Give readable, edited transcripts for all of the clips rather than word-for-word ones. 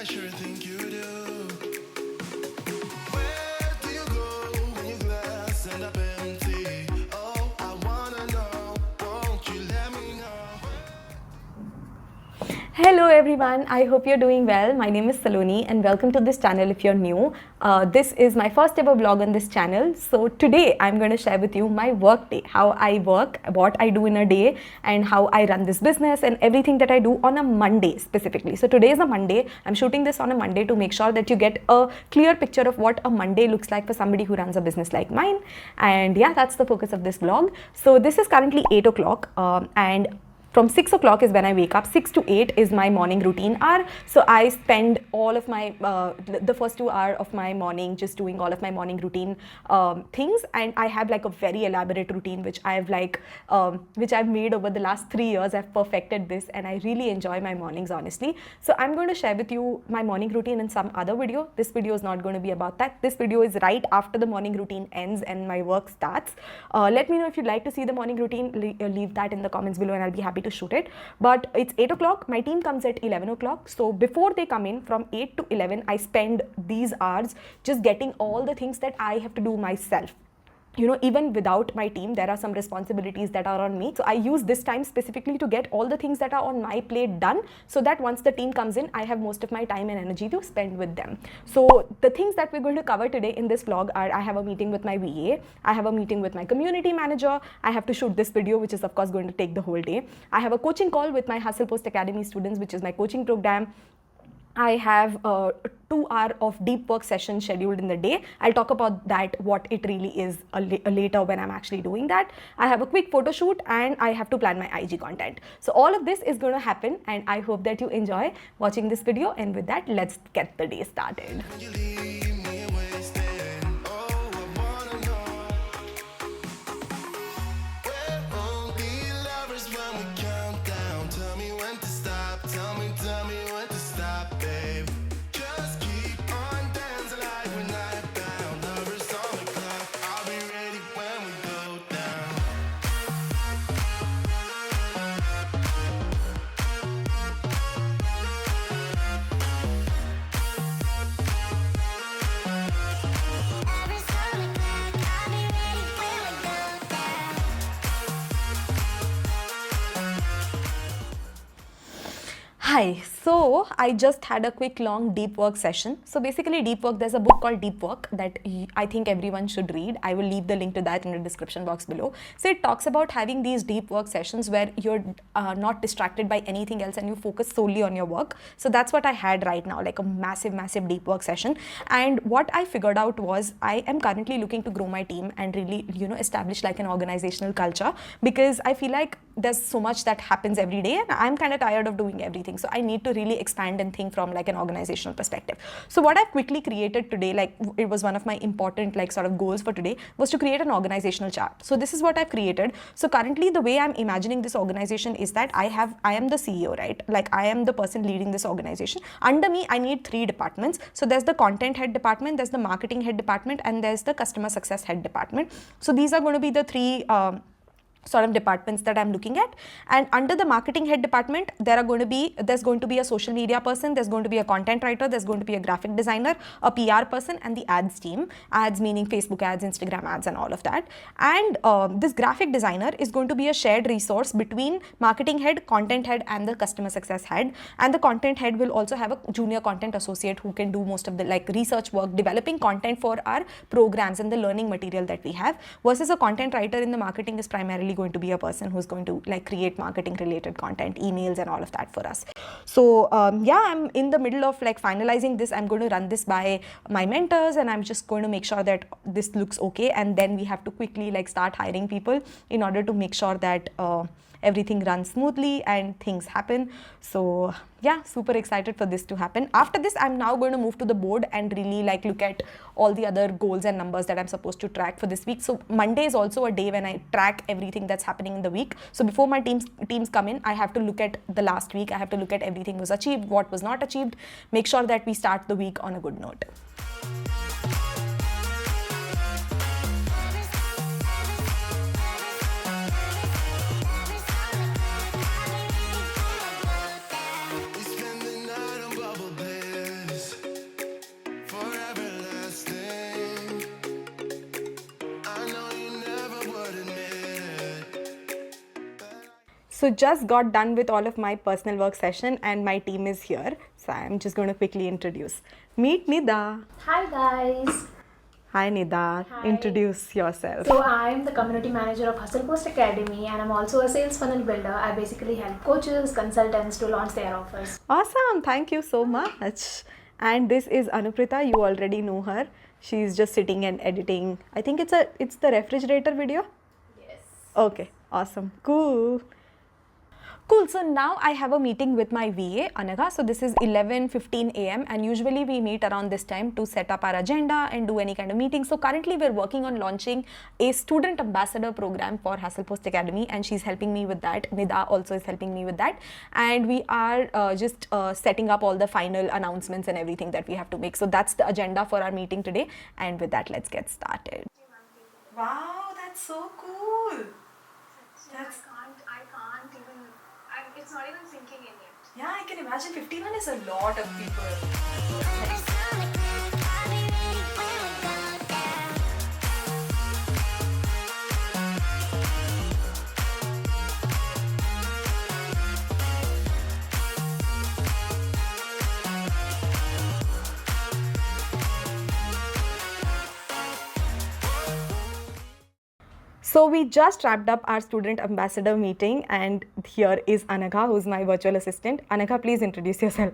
sure think you do. Where do you go when your glass end up empty? Oh, I wanna know. Won't you let me know? Hello everyone, I hope you're doing well. My name is Saloni and welcome to this channel if you're new. This is my first ever vlog on this channel. So today I'm going to share with you my work day, how I work, what I do in a day and how I run this business and everything that I do on a Monday specifically. So today is a Monday. I'm shooting this on a Monday to make sure that you get a clear picture of what a Monday looks like for somebody who runs a business like mine. And yeah, that's the focus of this vlog. So this is currently 8 o'clock and from 6 o'clock is when I wake up. 6 to 8 is my morning routine hour. So I spend all of my, the first 2 hours of my morning just doing all of my morning routine things. And I have like a very elaborate routine, which I've made over the last 3 years. I've perfected this and I really enjoy my mornings, honestly. So I'm going to share with you my morning routine in some other video. This video is not going to be about that. This video is right after the morning routine ends and my work starts. Let me know if you'd like to see the morning routine. Leave that in the comments below and I'll be happy to shoot it. But it's 8 o'clock. My team comes at 11 o'clock. So before they come in from 8 to 11, I spend these hours just getting all the things that I have to do myself. You know, even without my team, there are some responsibilities that are on me. So I use this time specifically to get all the things that are on my plate done so that once the team comes in, I have most of my time and energy to spend with them. So the things that we're going to cover today in this vlog are, I have a meeting with my VA, I have a meeting with my community manager, I have to shoot this video, which is of course going to take the whole day. I have a coaching call with my Hustle Post Academy students, which is my coaching program. I have a 2 hour of deep work session scheduled in the day. I'll talk about that, what it really is later when I'm actually doing that. I have a quick photo shoot and I have to plan my IG content. So all of this is going to happen and I hope that you enjoy watching this video. And with that, let's get the day started. When you leave me wasted, oh, I wanna know. We're only lovers when we count down. Tell me when to stop. Tell me when to stop, babe. Just keep on dancing like we're night bound. Lovers on the clock. I'll be ready when we go down. Every summer clock, I'll be ready when we go down. Hi, so I just had a quick long deep work session. So basically deep work, there's a book called Deep Work that I think everyone should read. I will leave the link to that in the description box below. So it talks about having these deep work sessions where you're not distracted by anything else and you focus solely on your work. So that's what I had right now, like a massive deep work session. And what I figured out was I am currently looking to grow my team and really, you know, establish like an organizational culture, because I feel like there's so much that happens every day and I'm kind of tired of doing everything. So I need to really expand and think from like an organizational perspective. So what I've quickly created today, like it was one of my important like sort of goals for today, was to create an organizational chart. So this is what I've created. So currently the way I'm imagining this organization is that I am the CEO, right? Like I am the person leading this organization. Under me, I need 3 departments. So there's the content head department, there's the marketing head department, and there's the customer success head department. So these are going to be the 3 sort of departments that I'm looking at. And under the marketing head department, there's going to be a social media person, there's going to be a content writer, there's going to be a graphic designer, a PR person, and the ads team. Ads meaning Facebook ads, Instagram ads, and all of that. And this graphic designer is going to be a shared resource between marketing head, content head, and the customer success head. And the content head will also have a junior content associate who can do most of the like research work, developing content for our programs and the learning material that we have, versus a content writer in the marketing is primarily going to be a person who's going to like create marketing related content, emails, and all of that for us. So yeah, I'm in the middle of like finalizing this. I'm going to run this by my mentors and I'm just going to make sure that this looks okay, and then we have to quickly like start hiring people in order to make sure that everything runs smoothly and things happen. So yeah, super excited for this to happen. After this, I'm now going to move to the board and really like look at all the other goals and numbers that I'm supposed to track for this week. So Monday is also a day when I track everything that's happening in the week. So before my teams come in, I have to look at the last week. I have to look at everything was achieved, what was not achieved, make sure that we start the week on a good note. We spend the night on bubble bed. So just got done with all of my personal work session and my team is here. So I'm just going to quickly introduce. Meet Nida. Hi guys! Hi Nida. Hi. Introduce yourself. So I'm the community manager of Hustle Post Academy and I'm also a sales funnel builder. I basically help coaches, consultants to launch their offers. Awesome. Thank you so much. And this is Anuprita. You already know her. She's just sitting and editing. I think it's the refrigerator video. Yes. Okay. Awesome. Cool. Cool. So now I have a meeting with my VA, Anagha. So this is 11:15 a.m. and usually we meet around this time to set up our agenda and do any kind of meeting. So currently we're working on launching a student ambassador program for Hustle Post Academy and she's helping me with that. Nida also is helping me with that. And we are just setting up all the final announcements and everything that we have to make. So that's the agenda for our meeting today. And with that, let's get started. Wow, that's so cool. I can't even, it's not even sinking in yet. Yeah, I can imagine 51 is a lot of people. Every time we crack, I'll be ready when we go down. So we just wrapped up our student ambassador meeting and here is Anagha, who's my virtual assistant. Anagha, please introduce yourself.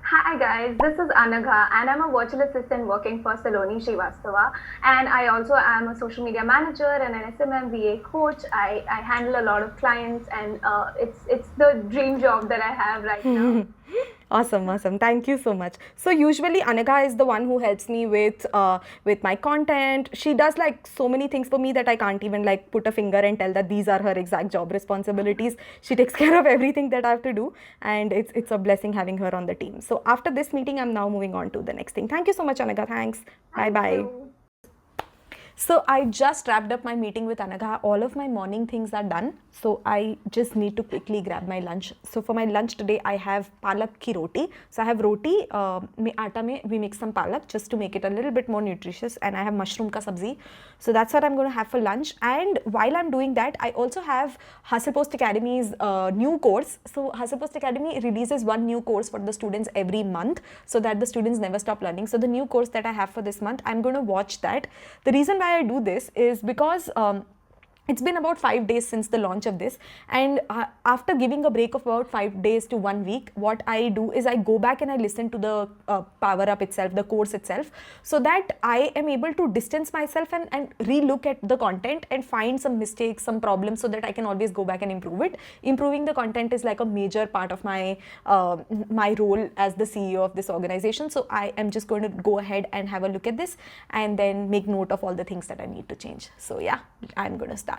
Hi guys, this is Anagha and I'm a virtual assistant working for Saloni Srivastava and I also am a social media manager and an SMM VA coach. I handle a lot of clients and it's the dream job that I have right now. Awesome, awesome. Thank you so much. So usually Anagha is the one who helps me with my content. She does like so many things for me that I can't even like put a finger and tell that these are her exact job responsibilities. She takes care of everything that I have to do and it's a blessing having her on the team. So after this meeting, I'm now moving on to the next thing. Thank you so much, Anagha. Thanks. Bye-bye. So I just wrapped up my meeting with Anagha. All of my morning things are done. So I just need to quickly grab my lunch. So for my lunch today, I have palak ki roti. So I have roti, atta mein we mix some palak just to make it a little bit more nutritious. And I have mushroom ka sabzi. So that's what I'm going to have for lunch. And while I'm doing that, I also have Hustle Post Academy's new course. So Hustle Post Academy releases one new course for the students every month so that the students never stop learning. So the new course that I have for this month, I'm going to watch that. The reason why I do this is because it's been about 5 days since the launch of this and after giving a break of about 5 days to 1 week, what I do is I go back and I listen to the power up itself, the course itself, so that I am able to distance myself and re-look at the content and find some mistakes, some problems so that I can always go back and improve it. Improving the content is like a major part of my my role as the CEO of this organization. So I am just going to go ahead and have a look at this and then make note of all the things that I need to change. So yeah, I'm going to start.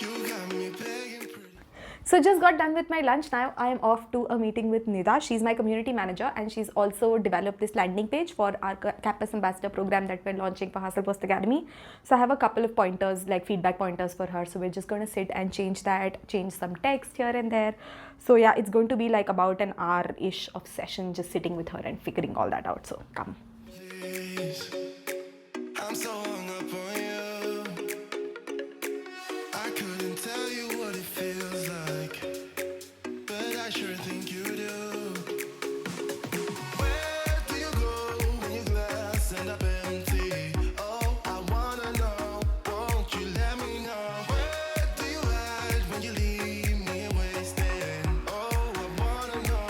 You got me begging pretty. So just got done with my lunch. Now I am off to a meeting with Nida. She's my community manager and she's also developed this landing page for our Campus Ambassador program that we're launching for Hustle Post Academy. So I have a couple of pointers, like feedback pointers for her. So we're just going to sit and change that, change some text here and there. So yeah, it's going to be like about an hour-ish of session just sitting with her and figuring all that out. So come. Please, I'm so hung up on you. I couldn't tell you what it feels like, but I sure think you do. Where do you go when your glass end up empty? Oh, I wanna know, won't you let me know? Where do you hide when you leave me wasted? Oh, I wanna know.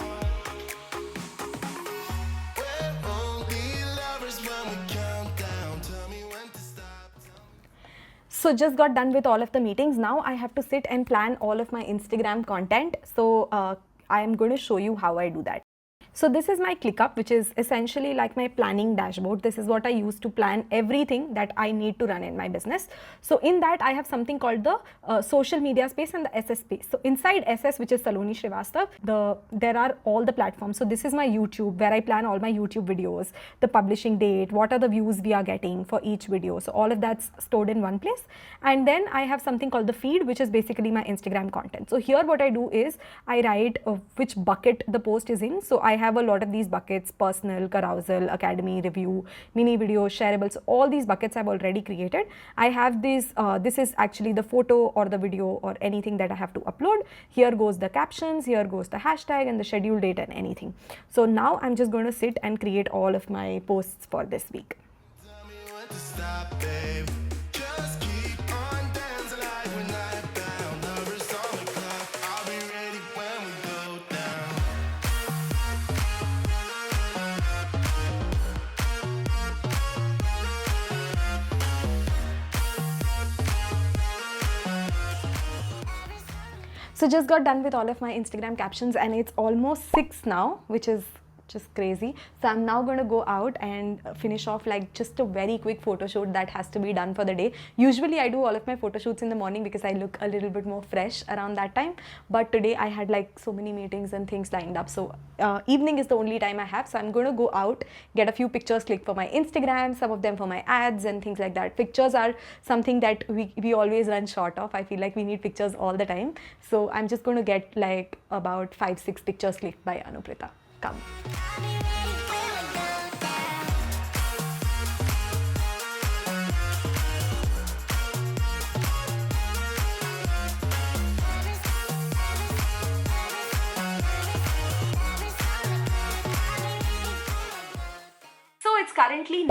Where won't be lovers when we count down? Tell me when to stop. So just got done with all of the meetings. Now I have to sit and plan all of my Instagram content. So I am going to show you how I do that. So this is my ClickUp, which is essentially like my planning dashboard. This is what I use to plan everything that I need to run in my business. So in that I have something called the social media space and the SS space. So inside SS, which is Saloni Srivastav, there are all the platforms. So this is my YouTube, where I plan all my YouTube videos, the publishing date, what are the views we are getting for each video. So all of that's stored in one place. And then I have something called the feed, which is basically my Instagram content. So here what I do is I write which bucket the post is in. So I have a lot of these buckets: personal, carousel, academy, review, mini video, shareables. All these buckets I've already created. I have this, this is actually the photo or the video or anything that I have to upload. Here goes the captions, here goes the hashtag and the schedule date and anything. So now I'm just going to sit and create all of my posts for this week. Tell me when to stop, babe. Just keep on dancing like we're not bound. Numbers on the clock. I'll be ready when we go down. So just got done with all of my Instagram captions and it's almost 6 now, which is just crazy. So I'm now going to go out and finish off like just a very quick photo shoot that has to be done for the day. Usually I do all of my photo shoots in the morning because I look a little bit more fresh around that time. But today I had like so many meetings and things lined up. So evening is the only time I have. So I'm going to go out, get a few pictures clicked for my Instagram, some of them for my ads and things like that. Pictures are something that we always run short of. I feel like we need pictures all the time. So I'm just going to get like about 5-6 pictures clicked by Anuprita. Come. I'll be ready when we go down. So it's currently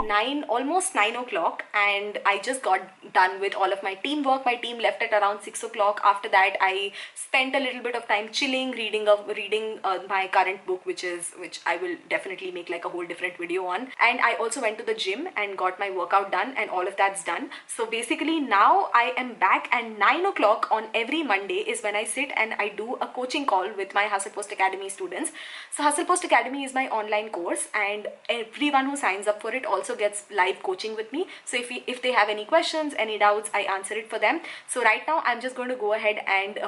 almost 9 o'clock, and I just got done with all of my team work. My team left at around 6 o'clock. After that, I spent a little bit of time chilling, reading my current book, which I will definitely make like a whole different video on. And I also went to the gym and got my workout done, and all of that's done. So basically now I am back, and 9 o'clock on every Monday is when I sit and I do a coaching call with my Hustle Post Academy students. So Hustle Post Academy is my online course, and everyone who signs up for it also gets live coaching with me. So if they have any questions, any doubts, I answer it for them. So right now I'm just going to go ahead and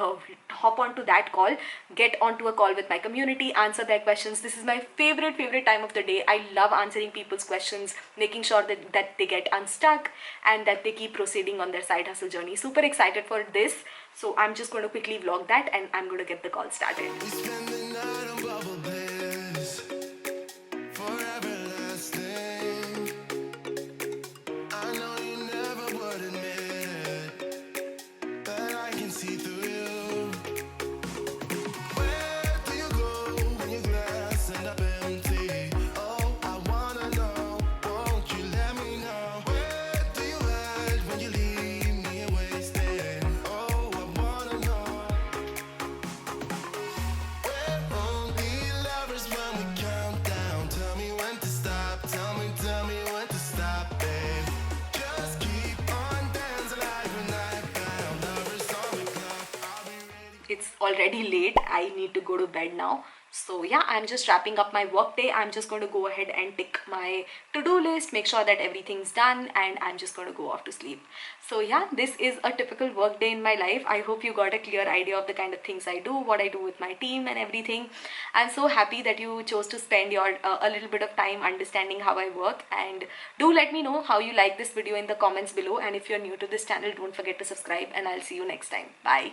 hop onto that call, get onto a call with my community, answer their questions. This is my favorite time of the day. I love answering people's questions, making sure that they get unstuck and that they keep proceeding on their side hustle journey. Super excited for this. So I'm just going to quickly vlog that and I'm going to get the call started. We spend the night on bubble bliss, forever lasting. I know you never would admit it, but I can see through you. Where do you go when your glass ends up empty? Oh, I wanna know, won't you let me know? Where do you hide when you leave me here wasted? Oh, I wanna know. We're only lovers when we count down. Tell me when to stop. Tell me when to stop, babe. Just keep on dancing like we're not bound. Lovers on the clock. I'll be ready. It's already late. I need to go to bed now. So yeah, I'm just wrapping up my work day. I'm just going to go ahead and tick my to-do list, make sure that everything's done, and I'm just going to go off to sleep. So yeah, this is a typical work day in my life. I hope you got a clear idea of the kind of things I do, what I do with my team and everything. I'm so happy that you chose to spend your a little bit of time understanding how I work, and do let me know how you like this video in the comments below. And if you're new to this channel, don't forget to subscribe, and I'll see you next time. Bye.